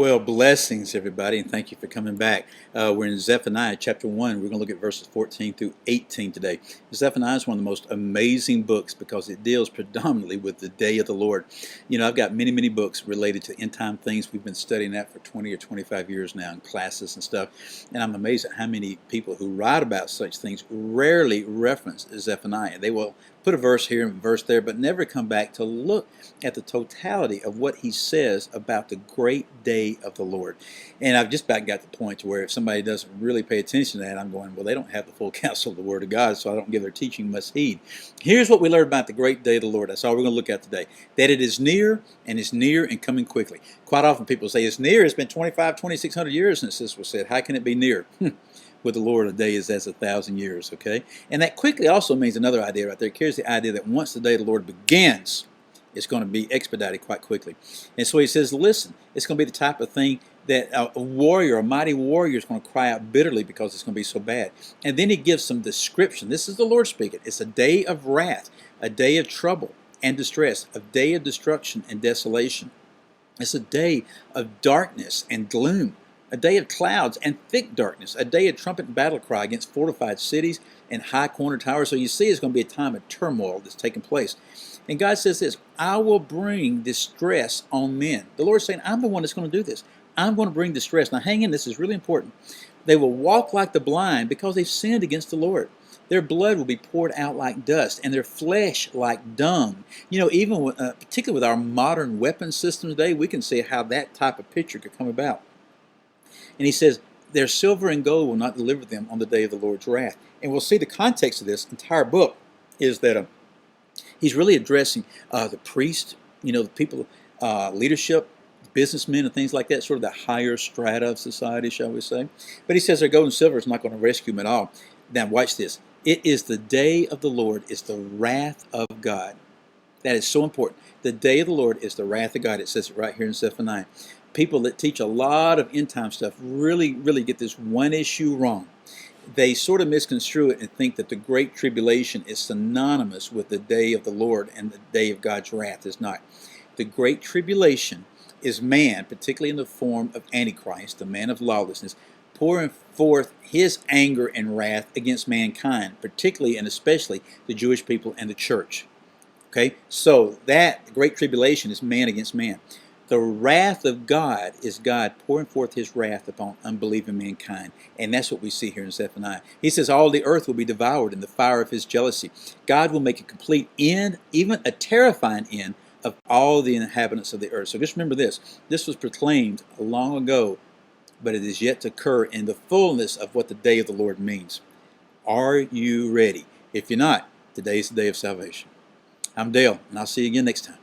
Well, blessings, everybody, and thank you for coming back. We're in Zephaniah chapter 1. We're going to look at verses 14 through 18 today. Zephaniah is one of the most amazing books because it deals predominantly with the day of the Lord. You know, I've got many books related to end-time things. We've been studying that for 20 or 25 years now in classes and stuff, and I'm amazed at how many people who write about such things rarely reference Zephaniah. They will put a verse here and a verse there, but never come back to look at the totality of what he says about the great day of the Lord. And I've just about got to the point to where if somebody doesn't really pay attention to that, I'm going, well, they don't have the full counsel of the Word of God, so I don't give their teaching much heed. Here's what we learned about the great day of the Lord. That's all we're going to look at today. That it is near, and it's near and coming quickly. Quite often people say it's near. It's been 2600 years since this was said. How can it be near? With the Lord, a day is as 1,000 years, okay? And that quickly also means another idea right there. It carries the idea that once the day of the Lord begins, it's going to be expedited quite quickly. And so he says, listen, it's going to be the type of thing that a warrior, a mighty warrior, is going to cry out bitterly because it's going to be so bad. And then he gives some description. This is the Lord speaking. It's a day of wrath, a day of trouble and distress, a day of destruction and desolation. It's a day of darkness and gloom, a day of clouds and thick darkness, a day of trumpet and battle cry against fortified cities and high corner towers. So you see it's going to be a time of turmoil that's taking place. And God says this, I will bring distress on men. The Lord's saying, I'm the one that's going to do this. I'm going to bring distress. Now hang in, this is really important. They will walk like the blind because they've sinned against the Lord. Their blood will be poured out like dust, and their flesh like dung. You know, even particularly with our modern weapon systems today, we can see how that type of picture could come about. And he says, their silver and gold will not deliver them on the day of the Lord's wrath. And we'll see the context of this entire book is that he's really addressing the priest, you know, the people, leadership, businessmen and things like that, sort of the higher strata of society, shall we say. But he says their gold and silver is not going to rescue them at all. Now watch this. It is the day of the Lord, it's the wrath of God. That is so important. The day of the Lord is the wrath of God. It says it right here in Zephaniah. People that teach a lot of end time stuff really get this one issue wrong. They sort of misconstrue it and think that the Great Tribulation is synonymous with the day of the Lord and the day of God's wrath. Is not. The Great Tribulation is man, particularly in the form of Antichrist, the man of lawlessness, pouring forth his anger and wrath against mankind, particularly and especially the Jewish people and the church. Okay, so that Great Tribulation is man against man. The wrath of God is God pouring forth his wrath upon unbelieving mankind. And that's what we see here in Zephaniah. He says all the earth will be devoured in the fire of his jealousy. God will make a complete end, even a terrifying end, of all the inhabitants of the earth. So just remember this. This was proclaimed long ago, but it is yet to occur in the fullness of what the day of the Lord means. Are you ready? If you're not, today is the day of salvation. I'm Dale, and I'll see you again next time.